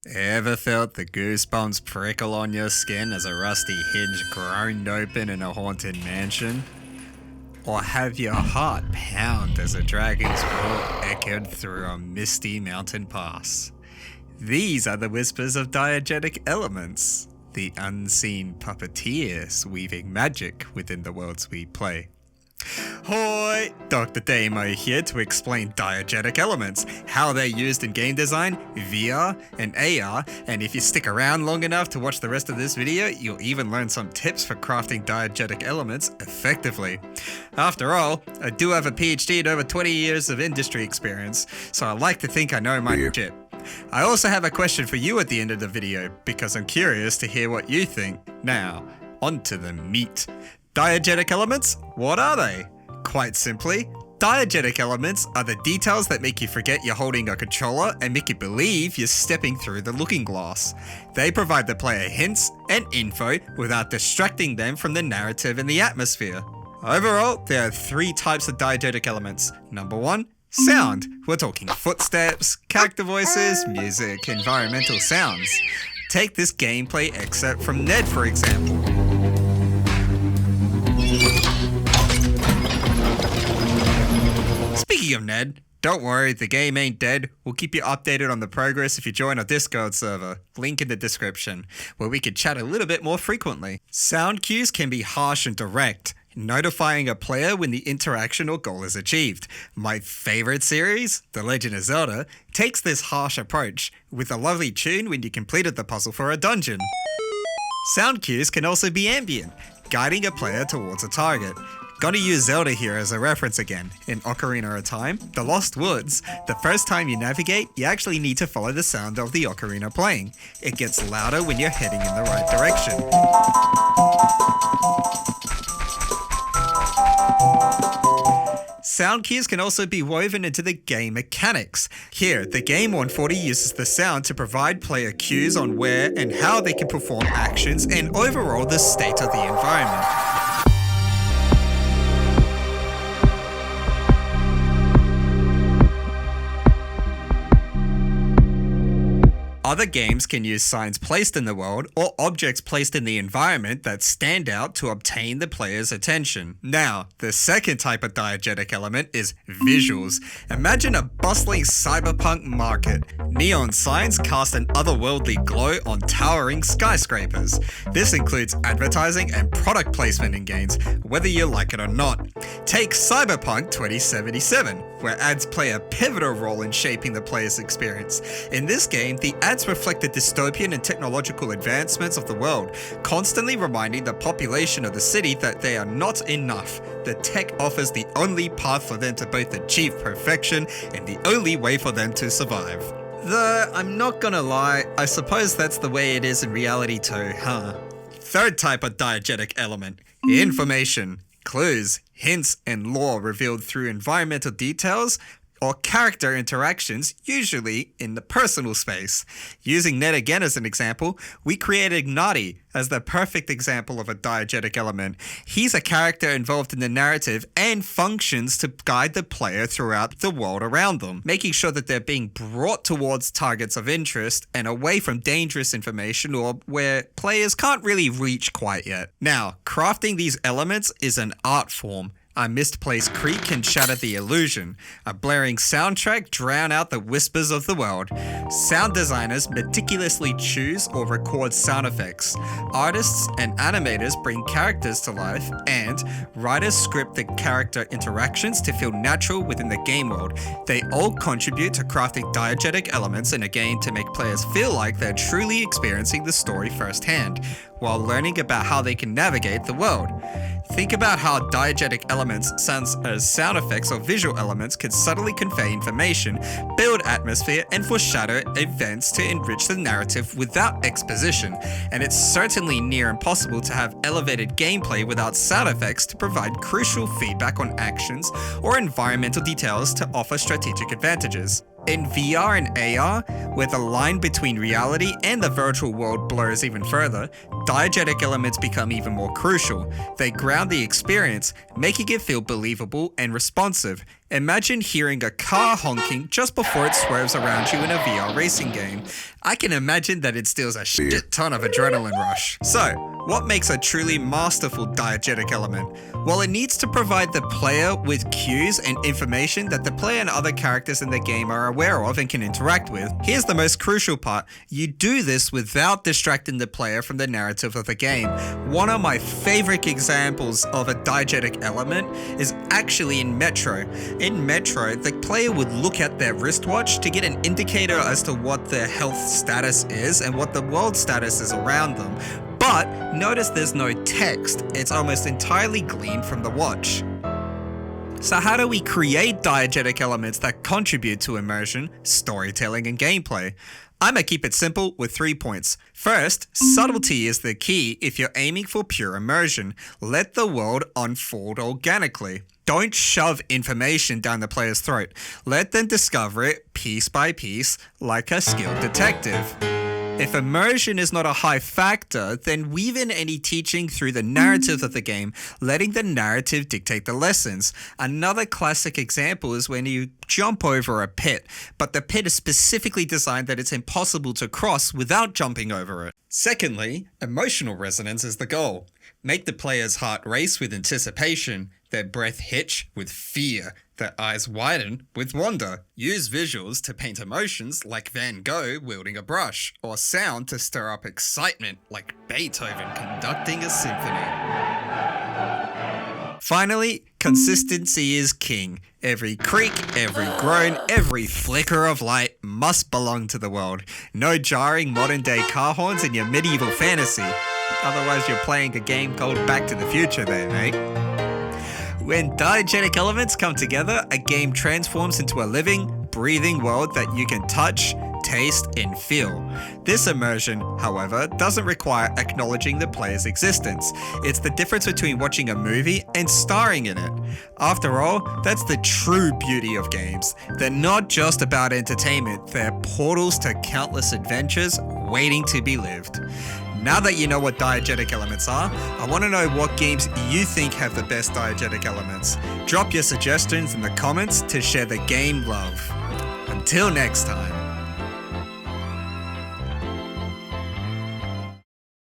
Ever felt the goosebumps prickle on your skin as a rusty hinge groaned open in a haunted mansion? Or have your heart pound as a dragon's roar echoed through a misty mountain pass? These are the whispers of diegetic elements, the unseen puppeteers weaving magic within the worlds we play. Hoi! Dr. Damo here to explain diegetic elements, how they're used in game design, VR, and AR, and if you stick around long enough to watch the rest of this video, you'll even learn some tips for crafting diegetic elements effectively. After all, I do have a PhD and over 20 years of industry experience, so I like to think I know my shit. I also have a question for you at the end of the video, because I'm curious to hear what you think. Now, on to the meat. Diegetic elements? What are they? Quite simply, diegetic elements are the details that make you forget you're holding a controller and make you believe you're stepping through the looking glass. They provide the player hints and info without distracting them from the narrative and the atmosphere. Overall, there are 3 types of diegetic elements. Number 1, sound. We're talking footsteps, character voices, music, environmental sounds. Take this gameplay excerpt from Ned, for example. Speaking of Ned, don't worry, the game ain't dead. We'll keep you updated on the progress if you join our Discord server, link in the description, where we can chat a little bit more frequently. Sound cues can be harsh and direct, notifying a player when the interaction or goal is achieved. My favorite series, The Legend of Zelda, takes this harsh approach, with a lovely tune when you completed the puzzle for a dungeon. Sound cues can also be ambient, guiding a player towards a target. Gotta use Zelda here as a reference again. In Ocarina of Time, The Lost Woods, the first time you navigate, you actually need to follow the sound of the ocarina playing. It gets louder when you're heading in the right direction. Sound cues can also be woven into the game mechanics. Here, the game 140 uses the sound to provide player cues on where and how they can perform actions and overall the state of the environment. Other games can use signs placed in the world or objects placed in the environment that stand out to obtain the player's attention. Now, the second type of diegetic element is visuals. Imagine a bustling cyberpunk market. Neon signs cast an otherworldly glow on towering skyscrapers. This includes advertising and product placement in games, whether you like it or not. Take Cyberpunk 2077, where ads play a pivotal role in shaping the player's experience. In this game, the ads reflect the dystopian and technological advancements of the world, constantly reminding the population of the city that they are not enough. The tech offers the only path for them to both achieve perfection and the only way for them to survive. Though, I'm not gonna lie, I suppose that's the way it is in reality too, huh? Third type of diegetic element, information. Clues, hints, and lore revealed through environmental details or character interactions, usually in the personal space. Using Ned again as an example, we created Gnarty as the perfect example of a diegetic element. He's a character involved in the narrative and functions to guide the player throughout the world around them, making sure that they're being brought towards targets of interest and away from dangerous information or where players can't really reach quite yet. Now, crafting these elements is an art form. A misplaced creak can shatter the illusion. A blaring soundtrack drown out the whispers of the world. Sound designers meticulously choose or record sound effects. Artists and animators bring characters to life, and writers script the character interactions to feel natural within the game world. They all contribute to crafting diegetic elements in a game to make players feel like they're truly experiencing the story firsthand, while learning about how they can navigate the world. Think about how diegetic elements, such as sound effects or visual elements, can subtly convey information, build atmosphere, and foreshadow events to enrich the narrative without exposition. And it's certainly near impossible to have elevated gameplay without sound effects to provide crucial feedback on actions or environmental details to offer strategic advantages. In VR and AR, where the line between reality and the virtual world blurs even further, diegetic elements become even more crucial. They ground the experience, making it feel believable and responsive. Imagine hearing a car honking just before it swerves around you in a VR racing game. I can imagine that it steals a shit ton of adrenaline rush. So, what makes a truly masterful diegetic element? Well, it needs to provide the player with cues and information that the player and other characters in the game are aware of and can interact with. Here's the most crucial part. You do this without distracting the player from the narrative of the game. One of my favorite examples of a diegetic element is actually in Metro. In Metro, the player would look at their wristwatch to get an indicator as to what their health status is and what the world status is around them. But notice there's no text, it's almost entirely gleaned from the watch. So how do we create diegetic elements that contribute to immersion, storytelling, and gameplay? I'ma keep it simple with 3 points. First, subtlety is the key if you're aiming for pure immersion. Let the world unfold organically. Don't shove information down the player's throat. Let them discover it piece by piece like a skilled detective. If immersion is not a high factor, then weave in any teaching through the narrative of the game, letting the narrative dictate the lessons. Another classic example is when you jump over a pit, but the pit is specifically designed that it's impossible to cross without jumping over it. Secondly, emotional resonance is the goal. Make the player's heart race with anticipation, their breath hitch with fear, their eyes widen with wonder. Use visuals to paint emotions like Van Gogh wielding a brush, or sound to stir up excitement like Beethoven conducting a symphony. Finally, consistency is king. Every creak, every groan, every flicker of light must belong to the world. No jarring modern-day car horns in your medieval fantasy. Otherwise you're playing a game called Back to the Future there, mate. When diegetic elements come together, a game transforms into a living, breathing world that you can touch, taste, and feel. This immersion, however, doesn't require acknowledging the player's existence. It's the difference between watching a movie and starring in it. After all, that's the true beauty of games. They're not just about entertainment, they're portals to countless adventures waiting to be lived. Now that you know what diegetic elements are, I want to know what games you think have the best diegetic elements. Drop your suggestions in the comments to share the game love. Until next time.